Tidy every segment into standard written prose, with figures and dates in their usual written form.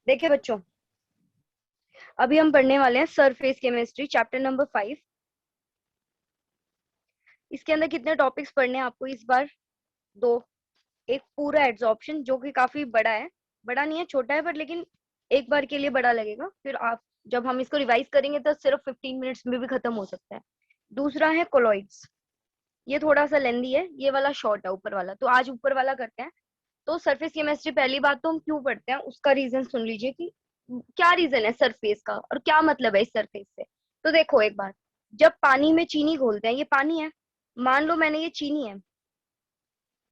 देखिए बच्चों, अभी हम पढ़ने वाले हैं सरफेस केमिस्ट्री चैप्टर नंबर 5। इसके अंदर कितने टॉपिक्स पढ़ने हैं आपको इस बार? दो। एक पूरा एड्सॉर्प्शन जो कि काफी बड़ा है, बड़ा नहीं है, छोटा है, पर लेकिन एक बार के लिए बड़ा लगेगा। फिर आप जब हम इसको रिवाइज करेंगे तो सिर्फ 15 मिनट्स में भी खत्म हो सकता है। दूसरा है कोलॉइड्स, ये थोड़ा सा लेंदी है, ये वाला शॉर्ट है ऊपर वाला, तो आज ऊपर वाला करते हैं। तो सरफेस केमिस्ट्री पहली बात तो हम क्यों पढ़ते हैं उसका रीजन सुन लीजिए कि क्या रीजन है सरफेस का और क्या मतलब है इस सरफेस से। तो देखो एक बार, जब पानी में चीनी घोलते हैं, ये पानी है, मान लो मैंने ये चीनी है,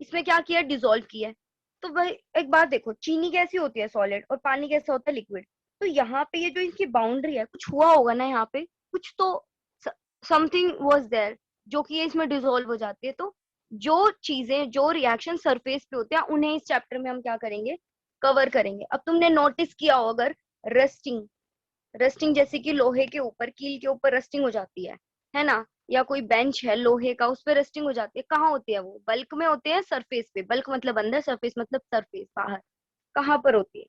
इसमें क्या किया, डिसॉल्व किया है। तो भाई एक बात देखो, चीनी कैसी होती है, सॉलिड, और पानी कैसा होता है, लिक्विड। तो यहाँ पे ये जो इसकी बाउंड्री है, कुछ हुआ होगा ना यहाँ पे, कुछ तो समथिंग वाज देयर जो कि ये इसमें डिसॉल्व हो जाती है। तो जो चीजें, जो रिएक्शन सरफेस पे होते हैं, उन्हें इस चैप्टर में हम क्या करेंगे, कवर करेंगे। अब तुमने नोटिस किया हो अगर, रस्टिंग, रस्टिंग जैसे कि लोहे के ऊपर, कील के ऊपर रस्टिंग हो जाती है ना, या कोई बेंच है लोहे का, उस पर रस्टिंग हो जाती है, कहाँ होती है वो, बल्क में होती है, सरफेस पे, बल्क मतलब अंदर, सरफेस मतलब सरफेस बाहर, कहाँ पर होती है,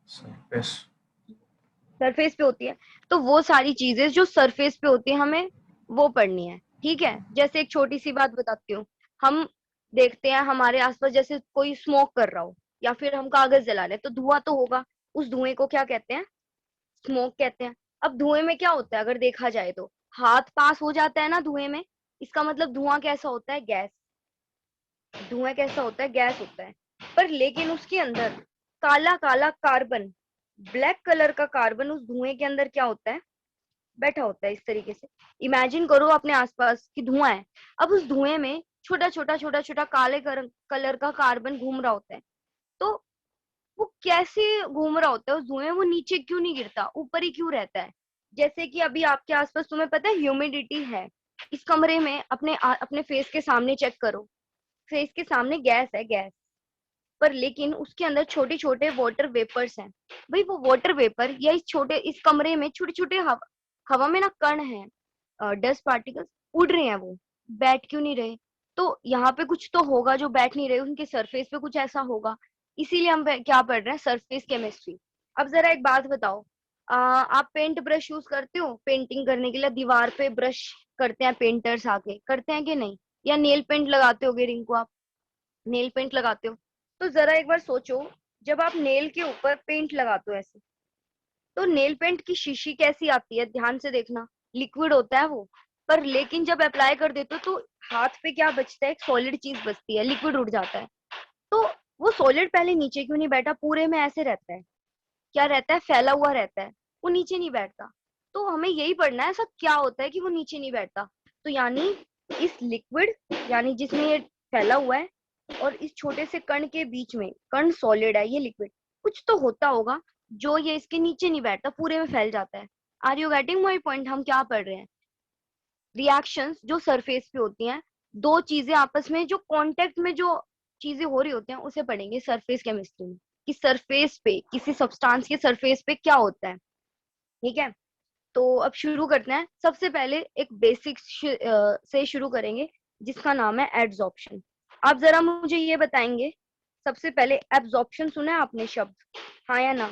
सरफेस सरफेस पे होती है। तो वो सारी चीजें जो सरफेस पे होती है हमें वो पढ़नी है, ठीक है। जैसे एक छोटी सी बात बताती हूँ, हम देखते हैं हमारे आसपास जैसे कोई स्मोक कर रहा हो, या फिर हम कागज जला रहे हैं, तो धुआं तो होगा, उस धुएं को क्या कहते हैं, स्मोक कहते हैं। अब धुएं में क्या होता है अगर देखा जाए तो, हाथ पास हो जाता है ना धुएं में, इसका मतलब धुआं कैसा होता है, गैस। धुआं कैसा होता है, गैस होता है। पर लेकिन उसके अंदर काला काला कार्बन, ब्लैक कलर का कार्बन उस धुएं के अंदर क्या होता है, बैठा होता है। इस तरीके से इमेजिन करो अपने आसपास कि धुआं है, अब उस धुएं में छोटा छोटा छोटा छोटा काले कलर का कार्बन घूम रहा होता है। तो वो कैसे घूम रहा होता है उस धुएं, वो नीचे क्यों नहीं गिरता, ऊपर ही क्यों रहता है। जैसे कि अभी आपके आसपास तुम्हें पता है ह्यूमिडिटी है, इस कमरे में अपने फेस के सामने चेक करो, फेस के सामने गैस है, गैस, पर लेकिन उसके अंदर छोटे छोटे वाटर वेपर्स हैं। भाई वो वाटर वेपर या इस छोटे इस कमरे में छोटे छोटे हवा में ना कण है, डस्ट पार्टिकल्स उड़ रहे हैं, वो बैठ क्यों नहीं रहे। तो यहाँ पे कुछ तो होगा जो बैठ नहीं रहे, उनके सरफेस पे कुछ ऐसा होगा, इसीलिए हम क्या पढ़ रहे हैं, सरफेस केमिस्ट्री। अब जरा एक बात बताओ, आप पेंट ब्रश यूज करते हो पेंटिंग करने के लिए, दीवार पे ब्रश करते हैं पेंटर्स आके, करते हैं कि नहीं, या नेल पेंट लगाते होगे, रिंकू आप नेल पेंट लगाते हो। तो जरा एक बार सोचो, जब आप नेल के ऊपर पेंट लगाते हो ऐसे, तो नेल पेंट की शीशी कैसी आती है, ध्यान से देखना, लिक्विड होता है वो, पर लेकिन जब अप्लाई कर देते हो तो हाथ पे क्या बचता है, एक सॉलिड चीज बचती है, लिक्विड उड़ जाता है। तो वो सॉलिड पहले नीचे क्यों नहीं बैठा, पूरे में ऐसे रहता है, क्या रहता है, फैला हुआ रहता है, वो नीचे नहीं बैठता। तो हमें यही पढ़ना है ऐसा क्या होता है कि वो नीचे नहीं बैठता। तो यानी इस लिक्विड, यानी जिसमें ये फैला हुआ है, और इस छोटे से कण के बीच में, कण सॉलिड है, ये लिक्विड, कुछ तो होता होगा जो ये इसके नीचे नहीं बैठता, पूरे में फैल जाता है। Are you getting my point, हम क्या पढ़ रहे हैं, रिएक्शंस जो सरफेस पे होती हैं, दो चीजें आपस में जो कांटेक्ट में जो चीजें हो रही होती हैं, उसे पढ़ेंगे सरफेस केमिस्ट्री में, कि सरफेस पे किसी सब्सटेंस के सरफेस पे क्या होता है, ठीक है। तो अब शुरू करते हैं, सबसे पहले एक बेसिक से शुरू करेंगे जिसका नाम है एड्सॉर्प्शन। आप जरा मुझे ये बताएंगे, सबसे पहले एब्जॉर्प्शन सुना है आपने शब्द, हाँ या ना,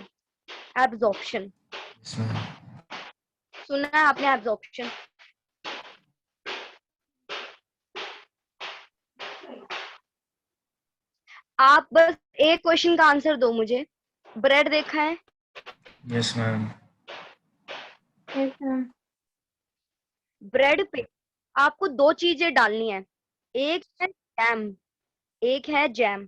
एब्जॉर्प्शन इसमें सुना है आपने, एब्जॉर्प्शन। आप बस एक क्वेश्चन का आंसर दो मुझे, ब्रेड देखा है, yes ma'am. Yes ma'am. Bread पे आपको दो चीजें डालनी है, एक है जैम, एक है जैम,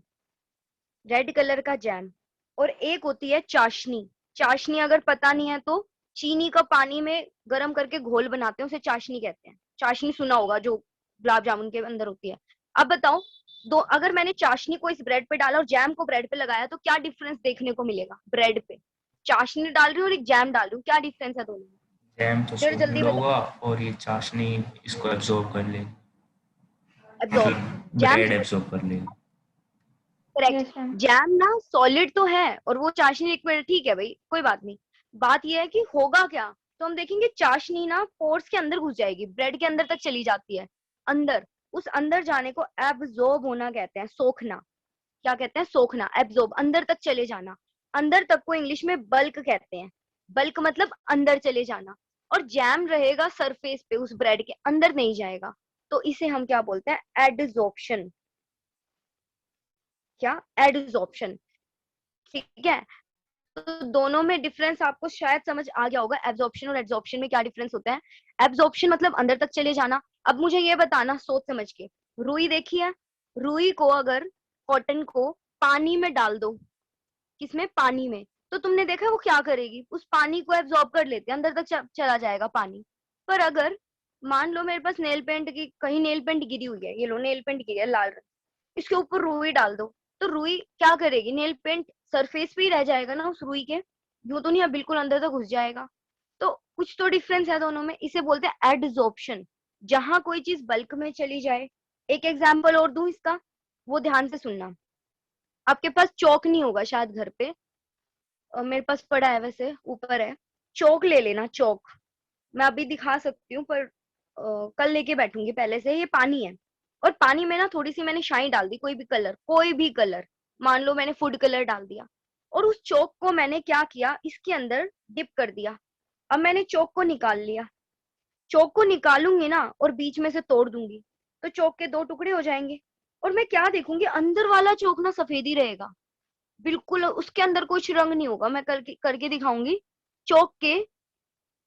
रेड कलर का जैम, और एक होती है चाशनी। चाशनी अगर पता नहीं है तो चीनी का पानी में गर्म करके घोल बनाते हैं, उसे चाशनी कहते हैं। चाशनी सुना होगा, जो गुलाब जामुन के अंदर होती है। अब बताओ, दो अगर मैंने चाशनी को इस ब्रेड पे डाला और जैम को ब्रेड पे लगाया तो क्या डिफरेंस देखने को मिलेगा ब्रेड पे, चाशनी डाल रही हूँ और एक जैम डाल रही हूँ, क्या डिफरेंस है दोनों में, जैम तो जरा जल्दी सॉलिड बताओ। होगा और ये चाशनी इसको एब्जॉर्ब कर लेगी, एब्जॉर्ब, मतलब जैम, ब्रेड एब्जॉर्ब कर लेगी। करेक्ट। Yes ma'am. जैम ना सॉलिड तो है और वो चाशनी लिक्विड, ठीक है भाई, कोई बात नहीं। बात ये है कि होगा क्या, तो हम देखेंगे चाशनी ना पोर्स के अंदर घुस जाएगी, ब्रेड के अंदर तक चली जाती है, अंदर, उस अंदर जाने को एब्जॉर्ब होना कहते हैं, सोखना, क्या कहते हैं, सोखना, एब्जॉर्ब, अंदर तक चले जाना। अंदर तक को इंग्लिश में बल्क कहते हैं। बल्क मतलब अंदर चले जाना। और जैम रहेगा सरफेस पे, उस ब्रेड के अंदर नहीं जाएगा, तो इसे हम क्या बोलते हैं, एडजॉर्प्शन। क्या, एडजॉर्प्शन। ठीक है, तो दोनों में डिफरेंस आपको शायद समझ आ गया होगा, एब्जॉर्प्शन और एडजॉर्प्शन में क्या डिफरेंस होता है। एब्जॉर्प्शन मतलब अंदर तक चले जाना। अब मुझे ये बताना सोच समझ के, रुई देखी है, रुई को अगर, कॉटन को पानी में डाल दो, किसमें, पानी में, तो तुमने देखा वो क्या करेगी, उस पानी को एब्जॉर्ब कर लेते हैं, अंदर तक चला जाएगा पानी। पर अगर मान लो मेरे पास नेल पेंट की, कहीं नेल पेंट गिरी हुई है, ये लो नेल पेंट गिरी है लाल रंग, इसके ऊपर रुई डाल दो, तो रुई क्या करेगी, नेल पेंट सरफेस पे ही रह जाएगा ना उस रुई के, यूं तो नहीं बिल्कुल अंदर तक घुस जाएगा। तो कुछ तो डिफरेंस है दोनों में, इसे बोलते हैं एडजॉर्प्शन, जहां कोई चीज बल्क में चली जाए। एक एग्जांपल और दूं इसका, वो ध्यान से सुनना। आपके पास चौक नहीं होगा शायद घर पे, मेरे पास पड़ा है वैसे, ऊपर है, चौक ले लेना, चौक। मैं अभी दिखा सकती हूँ पर कल लेके बैठूंगी, पहले से ये पानी है, और पानी में ना थोड़ी सी मैंने शाई डाल दी, कोई भी कलर, कोई भी कलर, मान लो मैंने फूड कलर डाल दिया, और उस चौक को मैंने क्या किया, इसके अंदर डिप कर दिया। अब मैंने चौक को निकाल लिया, चौक को निकालूंगी ना और बीच में से तोड़ दूंगी, तो चौक के दो टुकड़े हो जाएंगे, और मैं क्या देखूंगी, अंदर वाला चौक ना सफेद ही रहेगा, बिल्कुल उसके अंदर कुछ रंग नहीं होगा। मैं करके दिखाऊंगी। चौक के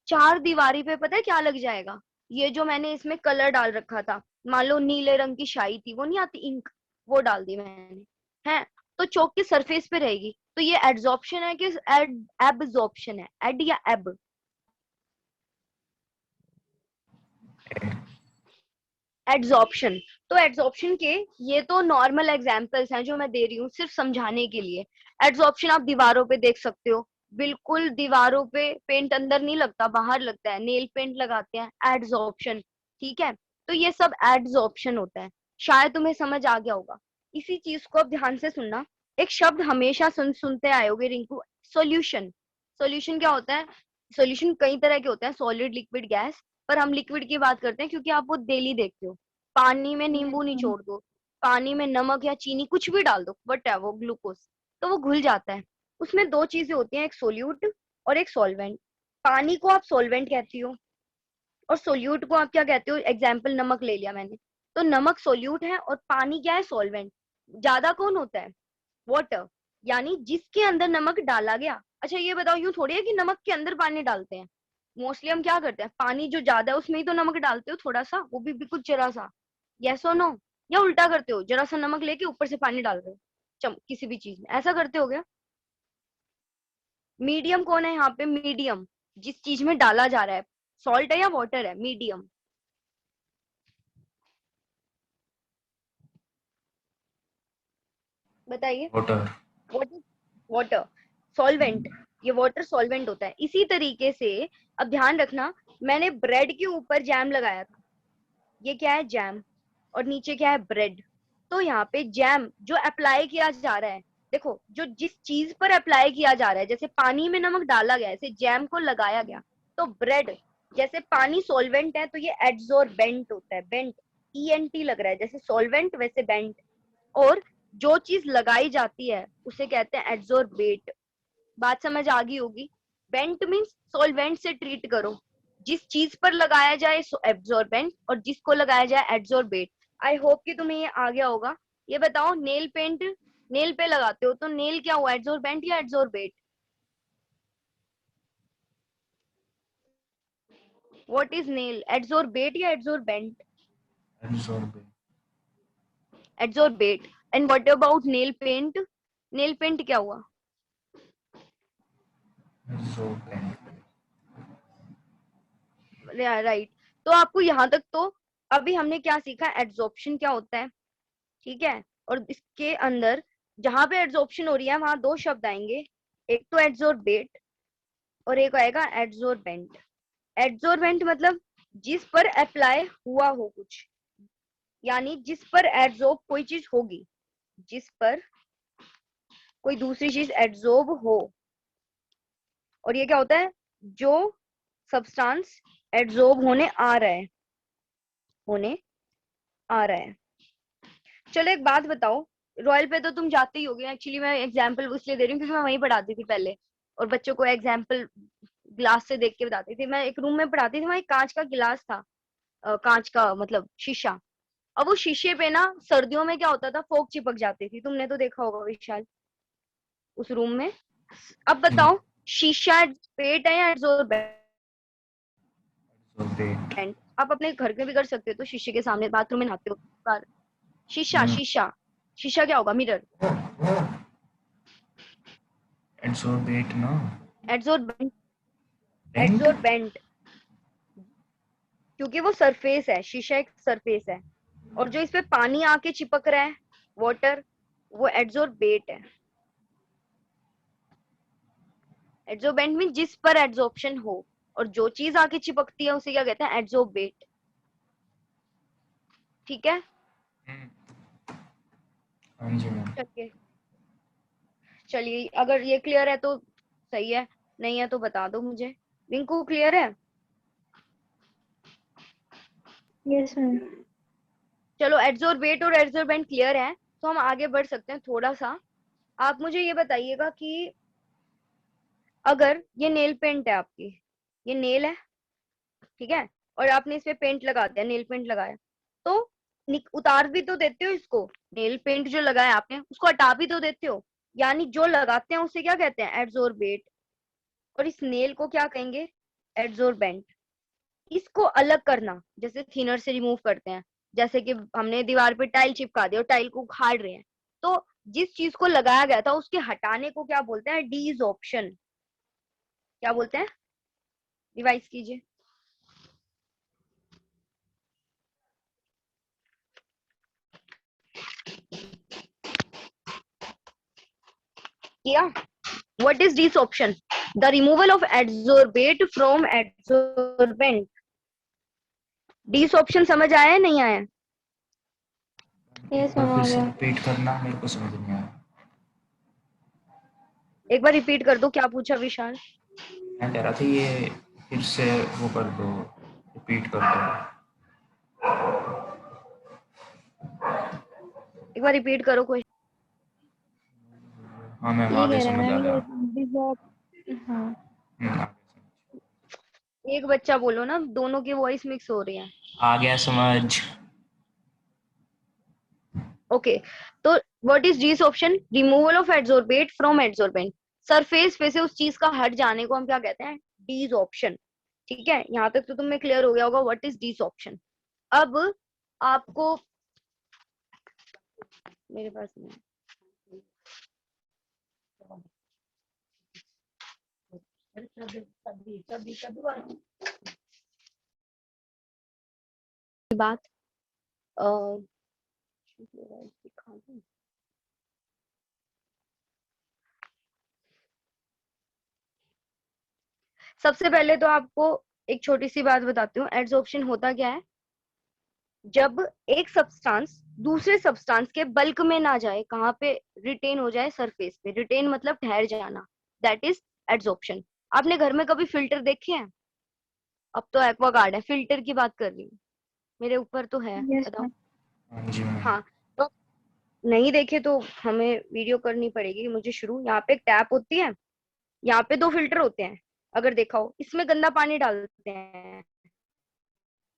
चार दीवारी पे पता है क्या लग जाएगा, ये जो मैंने इसमें कलर डाल रखा था, मान लो नीले रंग की शाई थी, वो नहीं आती इंक, वो डाल दी मैंने, है, तो चौक के सरफेस पे रहेगी। तो ये एड्सॉर्प्शन है कि एब्जॉर्प्शन है, एड या एब, एड्सॉर्प्शन। तो एड्सॉर्प्शन के ये तो नॉर्मल एग्जांपल्स हैं जो मैं दे रही हूँ सिर्फ समझाने के लिए। एड्सॉर्प्शन आप दीवारों पे देख सकते हो, बिल्कुल दीवारों पे पेंट अंदर नहीं लगता, बाहर लगता है, नेल पेंट लगाते हैं, एड्सॉर्प्शन। ठीक है, तो ये सब एड्सॉर्प्शन होता है, शायद तुम्हें समझ आ गया होगा। इसी चीज को अब ध्यान से सुनना। एक शब्द हमेशा सुनते आए होगे रिंकू, सोल्यूशन। सोल्यूशन क्या होता है, सोल्यूशन कई तरह के होते हैं, सॉलिड, लिक्विड, गैस, पर हम लिक्विड की बात करते हैं क्योंकि आप वो डेली देखते हो। पानी में नींबू निचोड़ दो, पानी में नमक या चीनी कुछ भी डाल दो, बट है वो ग्लूकोज, तो वो घुल जाता है। उसमें दो चीजें होती हैं, एक सोल्यूट और एक सॉल्वेंट। पानी को आप सॉल्वेंट कहती हो और सोल्यूट को आप क्या कहते हो, एग्जाम्पल नमक ले लिया मैंने, तो नमक सोल्यूट है और पानी क्या है, सॉल्वेंट। ज्यादा कौन होता है, वाटर, यानी जिसके अंदर नमक डाला गया। अच्छा ये बताओ, यूं थोड़ी है कि नमक के अंदर पानी डालते हैं, मोस्टली हम क्या करते हैं, पानी जो ज्यादा है उसमें ही तो नमक डालते हो थोड़ा सा, वो भी कुछ जरा सा, यस और नो, या उल्टा करते हो, जरा सा नमक लेके ऊपर से पानी डाल रहे हो किसी भी चीज में, ऐसा करते हो क्या। मीडियम कौन है यहाँ पे, मीडियम जिस चीज में डाला जा रहा है, सॉल्ट है या वाटर है, मीडियम। बताइए, water. What is water, solvent, ये वाटर सॉल्वेंट होता है। इसी तरीके से अब ध्यान रखना, मैंने ब्रेड के ऊपर जैम लगाया था, ये क्या है, जैम, और नीचे क्या है, ब्रेड। तो यहाँ पे जैम जो अप्लाई किया जा रहा है, देखो जो जिस चीज पर अप्लाई किया जा रहा है, जैसे पानी में नमक डाला गया, ऐसे जैम को लगाया गया, तो ब्रेड, जैसे पानी सॉल्वेंट है तो ये एड्सोर्बेंट होता है, बेंट, ENT लग रहा है, जैसे सॉल्वेंट वैसे बेंट। और जो चीज लगाई जाती है उसे कहते हैं एड्सोर्बेट। बात समझ आ गई होगी। बेंट मीन्स सॉल्वेंट से ट्रीट करो, जिस चीज पर लगाया जाए एब्जॉर्बेंट और जिसको लगाया जाए एड्सोर्बेट। आई होप कि तुम्हें ये आ गया होगा। ये बताओ, नेल पेंट नेल पे लगाते हो तो नेल क्या हुआ, एड्सोर्बेंट या adsorbate, what is nail, adsorbate या adsorbent, absorb. Adsorbate. And what about nail paint, nail paint क्या हुआ, एब्जॉर्ब। राइट। तो आपको यहाँ तक तो अभी हमने क्या सीखा, एड्सॉर्प्शन क्या होता है, ठीक है। और इसके अंदर जहां पे एड्सॉर्प्शन हो रही है वहां दो शब्द आएंगे, एक तो एड्सोर्बेट और एक आएगा एड्सोर्बेंट। एड्सोर्बेंट मतलब जिस पर अप्लाई हुआ हो कुछ, यानी जिस पर एड्सॉर्ब कोई चीज होगी, जिस पर कोई दूसरी चीज एड्सॉर्ब हो। और ये क्या होता है, जो सब्सटेंस एड्सॉर्ब होने आ रहा है, होने आ रहा है। चलो एक बात बताओ, रॉयल पे तो तुम जाते ही होगे। एक्चुअली मैं एग्जांपल इसलिए दे रही हूँ क्योंकि मैं वहीं पढ़ाती थी पहले, और बच्चों को एग्जांपल ग्लास से देख के बताती थी। मैं एक रूम में पढ़ाती थी, वहाँ एक कांच का गिलास था, कांच का मतलब शीशा। अब वो शीशे पे ना सर्दियों में क्या होता था, फोक चिपक जाती थी। तुमने तो देखा होगा विशाल उस रूम में। अब बताओ शीशा पेट है या एब्जॉर्बेंट? Absorbate. आप अपने घर में भी कर सकते हो, तो शीशे के सामने बाथरूम में नहाते हो बार। शीशा शीशा शीशा क्या होगा? मिरर। Absorbate ना. एब्जॉर्बेंट। Bent. एब्जॉर्बेंट क्योंकि वो सरफेस है, शीशा एक सरफेस है, और जो इस पे पानी आके चिपक रहा है, वाटर, वो एड्सोर्बेट है। एड्सोर्बेंट मीन जिस पर एड्सॉर्प्शन हो, और जो चीज आके चिपकती है उसे क्या कहते हैं? एड्सोर्बेट। ठीक है, हाँ जी मैम. चलिए चलिए, अगर ये क्लियर है तो सही है, नहीं है तो बता दो मुझे। रिंकू क्लियर है? Yes, ma'am. चलो, एड्सोर्बेट और एड्सोर्बेंट क्लियर है, तो हम आगे बढ़ सकते हैं थोड़ा सा। आप मुझे ये बताइएगा कि अगर ये नेल पेंट है आपकी, ये नेल है, ठीक है, और आपने इस पे पेंट लगा दिया, नेल पेंट लगाया, तो उतार भी तो देते हो इसको। नेल पेंट जो लगाया आपने उसको हटा भी तो देते हो, यानी जो लगाते हैं उसे क्या कहते हैं? एड्सोर्बेट। और इस नेल को क्या कहेंगे? एड्सोर्बेंट। इसको अलग करना, जैसे थिनर से रिमूव करते हैं, जैसे कि हमने दीवार पे टाइल चिपका दी और टाइल को उखाड़ रहे हैं, तो जिस चीज को लगाया गया था उसके हटाने को क्या बोलते हैं? डीजॉर्प्शन। क्या बोलते हैं? रिवाइज कीजिए। किया? What is desorption? The removal of adsorbate from adsorbent. desorption समझ आया है नहीं आया? Yes, एक बार ma'am. फिर आ से गया. रिपीट करना, मेरे को समझ नहीं आया. एक बार रिपीट कर दो, क्या पूछा विशाल? मैं कह रहा था ये फिर से वो कर दो, रिपीट कर दो. एक बार रिपीट करो कोई। हाँ मैम, ये आगे कह रहा है समझ आ मैम, गया. ये डिजॉर्ब. हाँ. आगे समझ. एक बच्चा बोलो ना, दोनों की वॉइस मिक्स हो रही है। आ गया समझ. ओके, तो what is desorption? Removal of adsorbate from adsorbent. Surface पे से उस चीज का हट जाने को हम क्या कहते हैं? डिसऑप्शन। ठीक है, यहाँ तक तो तुम्हें क्लियर हो गया होगा व्हाट इज डिसऑप्शन। अब आपको, मेरे पास नहीं बात, दिखा दूं? सबसे पहले तो आपको एक छोटी सी बात बताती हूँ, एड्सॉर्प्शन होता क्या है? जब एक सब्सटेंस दूसरे सब्सटेंस के बल्क में ना जाए, कहाँ पे? रिटेन हो जाए, सरफेस पे। रिटेन मतलब ठहर जाना, दैट इज एड्सॉर्प्शन। आपने घर में कभी फिल्टर देखे हैं? अब तो एक्वागार्ड है, फिल्टर की बात कर रही हूँ, मेरे ऊपर तो है, Yes, बताओ। ma'am. हाँ जी मैम. हाँ, तो नहीं देखे तो हमें वीडियो करनी पड़ेगी मुझे शुरू। यहाँ पे एक टैप होती है, यहाँ पे दो फिल्टर होते हैं, अगर देखा हो, इसमें गंदा पानी डालते हैं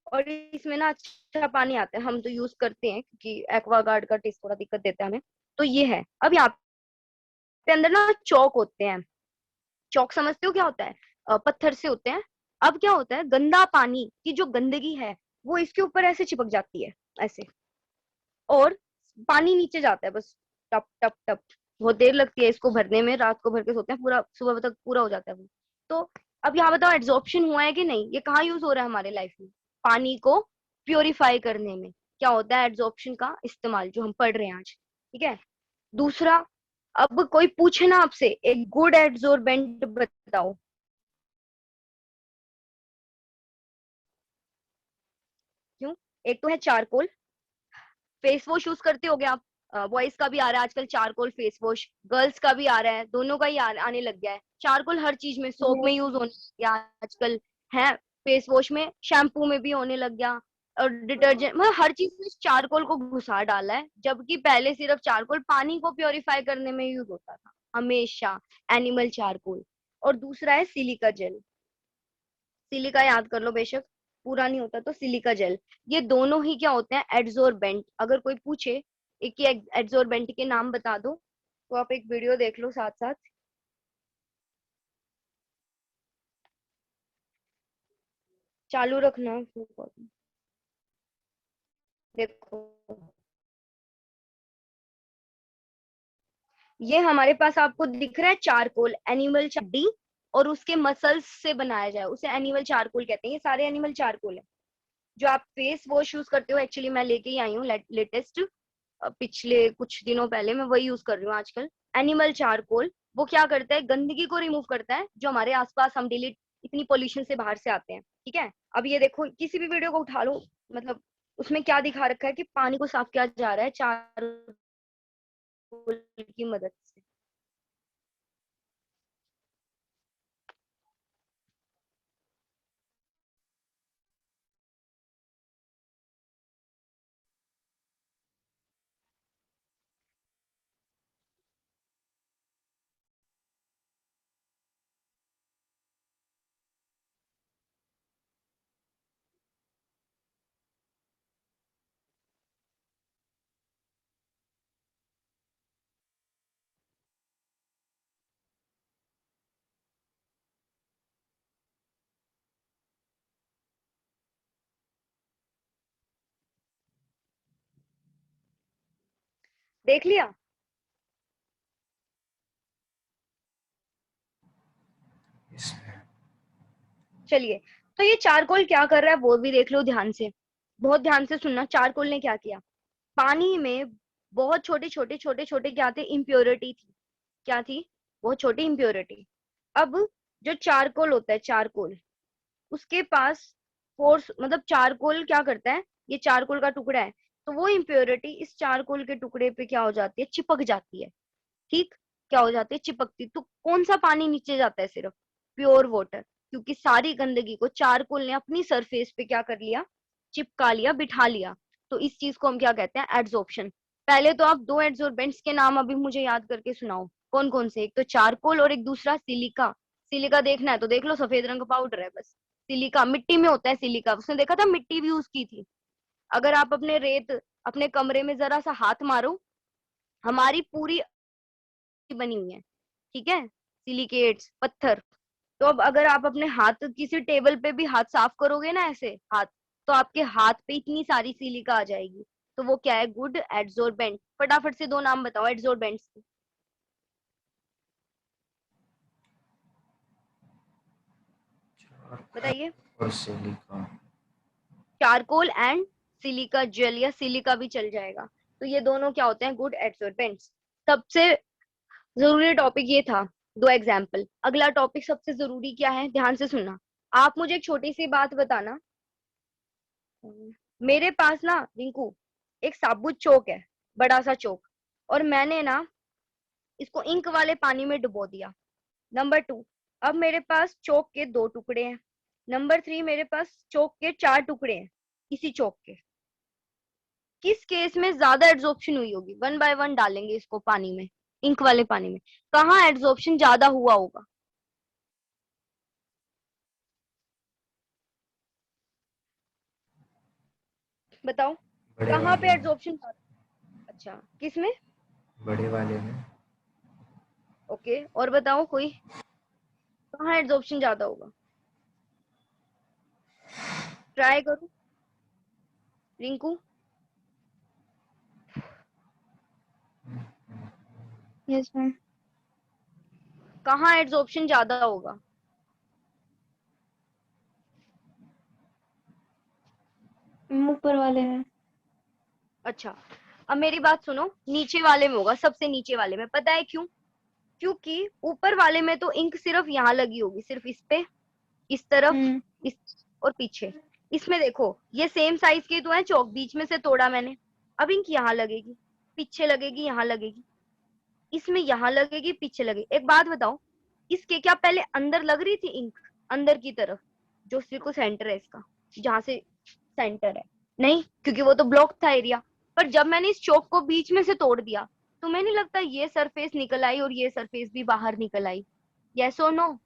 और इसमें ना अच्छा पानी आता है। हम तो यूज करते हैं क्योंकि एक्वागार्ड का टेस्ट थोड़ा दिक्कत देता है हमें। तो ये है। अब यहाँ पे अंदर ना चौक होते हैं। चौक समझते हो क्या होता है? पत्थर से होते हैं। अब क्या होता है, गंदा पानी की जो गंदगी है वो इसके ऊपर ऐसे चिपक जाती है, ऐसे, और पानी नीचे जाता है बस, टप टप टप। बहुत देर लगती है इसको भरने में, रात को भर के सोते हैं, पूरा सुबह तक पूरा हो जाता है वो। तो अब यहाँ बताओ एड्सॉर्प्शन हुआ है कि नहीं? ये कहाँ यूज हो रहा है हमारे लाइफ में? पानी को प्योरीफाई करने में क्या होता है? एड्सॉर्प्शन का इस्तेमाल, जो हम पढ़ रहे हैं आज। ठीक है। दूसरा, अब कोई पूछे ना आपसे एक गुड एड्सॉर्बेंट बताओ, क्यों? एक तो है चारकोल। फेस वॉश यूज करते होगे आप, बॉयज का भी आ रहा है आजकल चारकोल फेस वॉश, गर्ल्स का भी आ रहा है, दोनों का ही आने लग गया है चारकोल। हर चीज में, सोप में Yes. यूज होने लग गया आजकल है, फेस वॉश में, शैम्पू में भी होने लग गया, और डिटर्जेंट, मतलब हर चीज में चारकोल को घुसा डाला है, जबकि पहले सिर्फ चारकोल पानी को प्योरीफाई करने में यूज होता था हमेशा, एनिमल चारकोल। और दूसरा है सिलिका जेल। सिलिका याद कर लो, बेशक पूरा नहीं होता तो सिलिका जेल। ये दोनों ही क्या होते हैं, एड्सोर्बेंट। अगर कोई पूछे एक ही एड्सोर्बेंट के नाम बता दो, तो आप एक वीडियो देख लो साथ साथ। चालू रखना। देखो, ये हमारे पास आपको दिख रहा है चारकोल, एनिमल डी, और उसके मसल्स से बनाया जाए उसे एनिमल चारकोल कहते हैं। ये सारे एनिमल चारकोल है। जो आप फेस वॉश यूज करते हो, एक्चुअली मैं लेके ही आई हूँ लेटेस्ट, पिछले कुछ दिनों पहले, मैं वही यूज कर रही हूँ आजकल। एनिमल चारकोल वो क्या करता है, गंदगी को रिमूव करता है जो हमारे आसपास हम डेली इतनी पोल्यूशन से बाहर से आते हैं। ठीक है, अब ये देखो, किसी भी वीडियो को उठा लो, मतलब उसमें क्या दिखा रखा है कि पानी को साफ किया जा रहा है चारकोल की मदद से। देख लिया? इसमें चलिए, तो ये चारकोल क्या कर रहा है वो भी देख लो ध्यान से, बहुत ध्यान से सुनना। चारकोल ने क्या किया, पानी में बहुत छोटे छोटे छोटे छोटे क्या थे, इम्प्योरिटी थी। क्या थी, बहुत छोटी इम्प्योरिटी। अब जो चारकोल होता है, चारकोल, उसके पास फोर्स, मतलब चारकोल क्या करता है, ये चारकोल का टुकड़ा है, तो वो इम्प्योरिटी इस चारकोल के टुकड़े पे क्या हो जाती है, चिपक जाती है। ठीक, क्या हो जाती है, चिपकती। तो कौन सा पानी नीचे जाता है, सिर्फ प्योर वाटर, क्योंकि सारी गंदगी को चारकोल ने अपनी सरफेस पे क्या कर लिया, चिपका लिया, बिठा लिया। तो इस चीज को हम क्या कहते हैं, एड्सॉर्प्शन। पहले तो आप दो एड्सॉर्बेंट्स के नाम अभी मुझे याद करके सुनाओ, कौन कौन से। एक तो चारकोल और एक दूसरा सिलिका। सिलिका देखना है तो देख लो, सफेद रंग का पाउडर है बस। सिलिका मिट्टी में होता है, सिलिका उसने देखा था, मिट्टी भी यूज की थी। अगर आप अपने रेत, अपने कमरे में जरा सा हाथ मारो, हमारी पूरी बनी हुई है, ठीक है, सिलिकेट्स, पत्थर। तो अब अगर आप अपने हाथ किसी टेबल पे भी हाथ साफ करोगे ना, ऐसे हाथ, तो आपके हाथ पे इतनी सारी सिलिका आ जाएगी। तो वो क्या है, गुड एड्सोर्बेंट। फटाफट से दो नाम बताओ एड्सोर्बेंट्स के। चारकोल बताइए। और silica. Charcoal and silica gel, या सिलिका भी चल जाएगा। तो ये दोनों क्या होते हैं, गुड एड्सोर्बेंट्स। सबसे जरूरी टॉपिक ये था, दो एग्जाम्पल। अगला टॉपिक सबसे जरूरी क्या है, ध्यान से सुनना। आप मुझे एक छोटी सी बात बताना। मेरे पास ना रिंकू एक साबुत चौक है, बड़ा सा चौक, और मैंने ना इसको इंक वाले पानी में डुबो दिया। नंबर टू, अब मेरे पास चौक के दो टुकड़े हैं। नंबर थ्री, मेरे पास चौक के चार टुकड़े हैं इसी चौक के। किस केस में ज्यादा एड्सॉर्प्शन हुई होगी, वन बाय वन डालेंगे इसको पानी में, इंक वाले पानी में, कहाँ एड्सॉर्प्शन ज्यादा हुआ होगा, बताओ। बड़े कहाँ पे वाले में। एड्सॉर्प्शन, अच्छा किस में, बड़े वाले में। ओके, और बताओ कोई, कहाँ एड्सॉर्प्शन ज्यादा होगा, ट्राई करो रिंकू। Yes ma'am. कहाँ एड्सॉर्प्शन ज्यादा होगा, ऊपर वाले में। अच्छा। अब मेरी बात सुनो, नीचे वाले में होगा, सबसे नीचे वाले में। पता है क्यों, क्योंकि ऊपर वाले में तो इंक सिर्फ यहाँ लगी होगी, सिर्फ इस पे, इस तरफ, हम्म। इस और पीछे। इसमें देखो, ये सेम साइज के तो है चौक, बीच में से तोड़ा मैंने। अब इंक यहाँ लगेगी, पीछे लगेगी, यहाँ लगेगी, इसमें यहाँ लगेगी, पीछे लगेगी। एक बात बताओ, इसके क्या पहले अंदर लग रही थी इंक, अंदर की तरफ, जो सिर्फ सेंटर है इसका, जहां से सेंटर है, नहीं, क्योंकि वो तो ब्लॉक था एरिया। पर जब मैंने इस चौक को बीच में से तोड़ दिया, तुम्हें नहीं लगता ये सरफेस निकल आई और ये सरफेस भी बाहर निकल आई? यस और नो?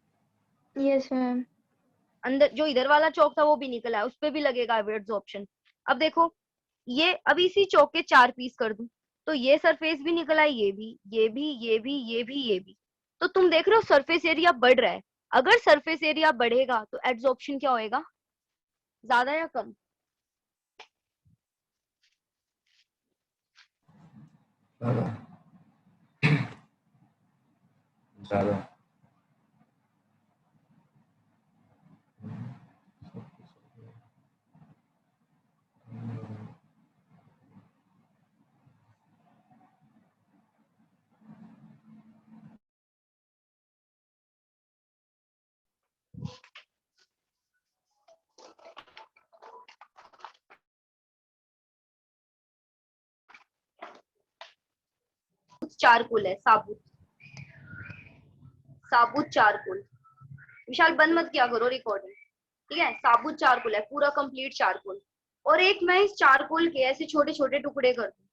Yes ma'am. अंदर जो इधर वाला चौक था वो भी निकल आया, उस पे भी लगेगा एब्जॉर्प्शन। अब देखो, ये अब इसी चौक के 4 पीस कर दूं तो ये सरफेस भी निकल आई, ये भी, ये भी, ये भी, ये भी, ये भी। तो तुम देख रहे हो सरफेस एरिया बढ़ रहा है। अगर सरफेस एरिया बढ़ेगा तो एब्जॉर्प्शन क्या होएगा, ज्यादा या कम? ज़्यादा। ज़्यादा। चारकोल है, साबुत, साबुत चारकोल। विशाल बंद मत किया करो रिकॉर्डिंग, ठीक है? साबुत चारकोल है, पूरा कंप्लीट चारकोल। और एक मैं इस चारकोल के ऐसे छोटे छोटे टुकड़े कर दूं,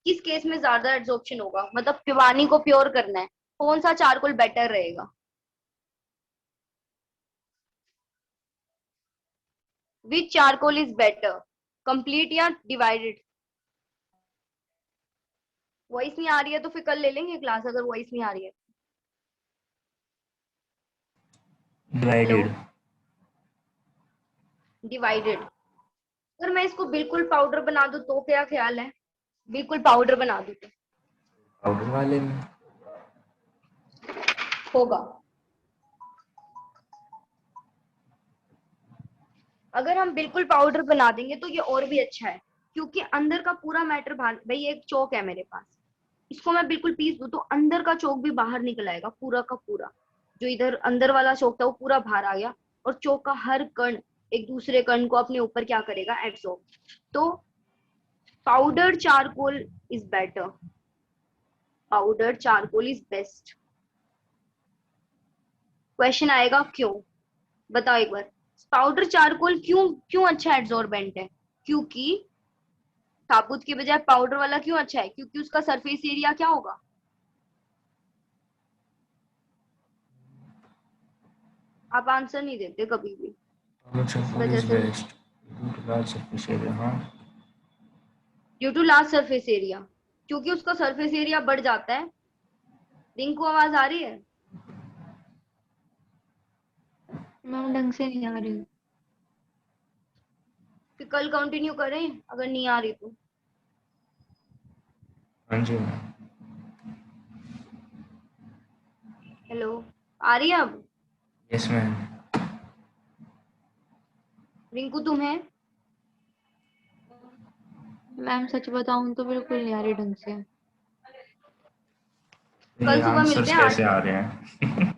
किस केस में ज्यादा एब्जॉर्प्शन होगा, मतलब पानी को प्योर करना है, कौन सा चारकोल बेटर रहेगा? विच चारकोल इज बेटर, कंप्लीट या डिवाइडेड? वॉइस नहीं आ रही है तो फिर कल ले लेंगे क्लास, अगर वॉइस नहीं आ रही है। Hello, divided. डिवाइडेड। अगर मैं इसको बिल्कुल पाउडर बना दूं तो क्या ख्याल है? बिल्कुल पाउडर बना दूं तो पाउडर वाले में होगा? अगर हम बिल्कुल पाउडर बना देंगे तो ये और भी अच्छा है, क्योंकि अंदर का पूरा मैटर बाहर, भाई एक चौक है मेरे पास, इसको मैं बिल्कुल पीस दूं तो अंदर का चौक भी बाहर निकल आएगा, पूरा का पूरा। जो इधर अंदर वाला चौक था वो पूरा बाहर आ गया, और चौक का हर कण एक दूसरे कण को अपने ऊपर क्या करेगा, एब्सॉर्ब। तो powder charcoal is better, powder charcoal is best. Question आएगा क्यों, बताओ एक बार। पाउडर चारकोल क्यों क्यों अच्छा एड्सॉर्बेंट है? क्योंकि साबुत की बजाय पाउडर वाला क्यों अच्छा है? क्योंकि उसका सरफेस एरिया क्या होगा? आप आंसर नहीं देते कभी भी, पाउडर इस चारकोल वजह इज से। Best due to large surface area. हाँ। Due to large surface area, क्योंकि उसका सरफेस एरिया बढ़ जाता है। रिंकू आवाज आ रही है? मैम ढंग से नहीं आ रही। फिर कल कंटिन्यू करें अगर नहीं आ रही तो? हाँ जी मैम। हेलो, आ रही है अब? Yes ma'am. रिंकू तुम्हें? मैम सच बताऊं तो बिल्कुल नहीं आ रही ढंग से। ये कल सुबह मिलते आंसर्स हैं 8 कैसे आ बजे, रहे हैं?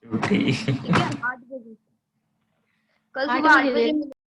झूठी। ठीक है? 8 बजे, कल 8 सुबह 8 बजे ले बजे